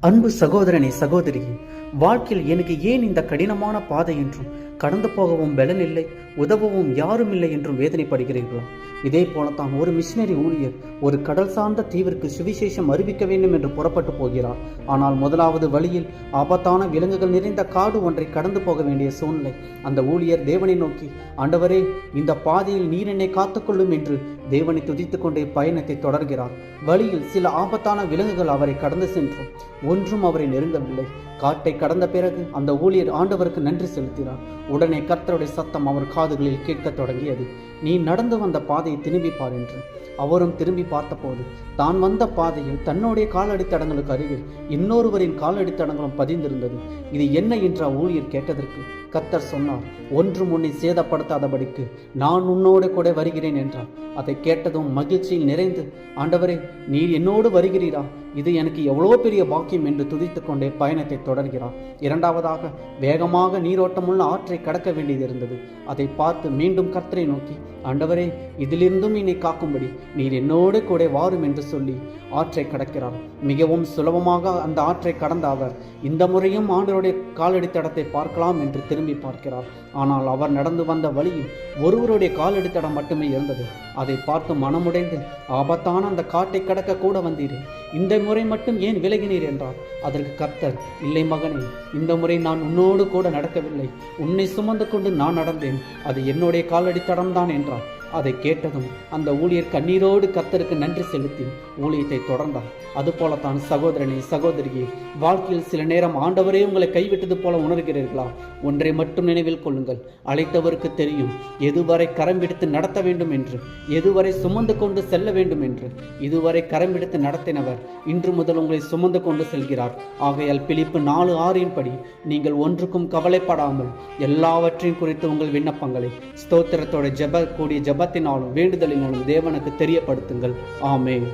அன்பு சகோதரனே சகோதரியே, வாழ்க்கையில் எனக்கு ஏன் இந்த கடினமான பாதை என்றும் கடந்து போகவும் பலன் இல்லை, உதவவும் யாரும் இல்லை என்றும் வேதனைப்படுகிறீர்களா? இதே போலத்தான் ஒரு மிஷினரி ஊழியர் ஒரு கடல் சார்ந்த தீவிற்கு சுவிசேஷம் அறிவிக்க வேண்டும் என்று புறப்பட்டு போகிறார். ஆனால் முதலாவது வழியில் ஆபத்தான விலங்குகள் நிறைந்த காடு ஒன்றை கடந்து போக வேண்டிய சூழ்நிலை. அந்த ஊழியர் தேவனை நோக்கி, ஆண்டவரே, இந்த பாதையில் நீர் என்னை காத்துக்கொள்ளும் என்று தேவனை துதித்துக் கொண்டே பயணத்தை தொடர்கிறார். வழியில் சில ஆபத்தான விலங்குகள் அவரை கடந்து சென்றும் ஒன்றும் அவரை நெருங்கவில்லை. காட்டை கடந்த பிறகு அந்த ஊழியர் ஆண்டவருக்கு நன்றி செலுத்தினார். உடனே கர்த்தருடைய சத்தம் அவர் காதுகளில் கேட்கத் தொடங்கியது, நீ நடந்து வந்த பாதையை திரும்பி பார் என்று. அவரும் திரும்பி பார்த்தபோது தான் வந்த பாதையில் தன்னுடைய காலடித்தடங்களுக்கு அருகில் இன்னொருவரின் காலடித்தடங்களும் பதிந்திருந்தது. இது என்ன என்று ஊழியர் கேட்டதற்கு கர்த்தர் சொன்னார், ஒன்றும் உன்னை சேதப்படுத்தாதபடிக்கு நான் உன்னோடு கூட வருகிறேன் என்றார். அதை கேட்டதும் மகிழ்ச்சியில் நிறைந்து, ஆண்டவரே, நீர் என்னோடு வருகிறீரா, இது எனக்கு எவ்வளோ பெரிய பாக்கியம் என்று துதித்துக் கொண்டே பயணத்தை தொடர்கிறார். இரண்டாவதாக வேகமாக நீரோட்டமுள்ள ஆற்றை கடக்க வேண்டியது இருந்தது. அதை பார்த்து மீண்டும் கர்த்தரை நோக்கி, ஆண்டவரே, இதிலிருந்தும் என்னை காக்கும்படி நீர் என்னோடு கூட வாரும் என்று சொல்லி ஆற்றை கடக்கிறார். மிகவும் சுலபமாக அந்த ஆற்றை கடந்த அவர் இந்த முறையும் ஆண்டவருடைய காலடி தடத்தை பார்க்கலாம் என்று திரும்பி பார்க்கிறார். ஆனால் அவர் நடந்து வந்த வழியில் ஒருவருடைய காலடி தடம் மட்டுமே இருந்தது. அதை பார்த்து மனமுடைந்து, ஆபத்தான அந்த காட்டை கடக்க கூட வந்தீரே, இந்த முறை மட்டும் ஏன் விலகினீர் என்றார். அதற்கு கர்த்தர், இல்லை மகனே, இந்த முறை நான் உன்னோடு கூட நடக்கவில்லை, உன்னை சுமந்து கொண்டு நான் நடந்தேன், அது என்னுடைய காலடி தடம்தான் என்றார். அதை கேட்டதும் அந்த ஊழியர் கண்ணீரோடு கர்த்தருக்கு நன்றி செலுத்தி ஊழியத்தை தொடர்ந்தார். அதுபோலத்தான் சகோதரனே சகோதரியே, வாழ்க்கையில் சில நேரம் ஆண்டவரே உங்களை கைவிட்டது போல உணர்கிறீர்களா? ஒன்றை மட்டும் நினைவில் கொள்ளுங்கள், அழைத்தவருக்கு தெரியும் எதுவரை கரம் பிடித்து நடத்த வேண்டும் என்று, எதுவரை சுமந்து கொண்டு செல்ல வேண்டும் என்று. இதுவரை கரம் பிடித்து நடத்தினவர் இன்று முதல் உங்களை சுமந்து கொண்டு செல்கிறார். ஆகையால் பிலிப்பு 4:6 படி நீங்கள் ஒன்றுக்கும் கவலைப்படாமல் எல்லாவற்றையும் குறித்து உங்கள் விண்ணப்பங்களை ஸ்தோத்திரத்தோட கூடிய ஜெபத்தினாலும் வேண்டுதலினாலும் தேவனுக்கு தெரியப்படுத்துங்கள். ஆமென்.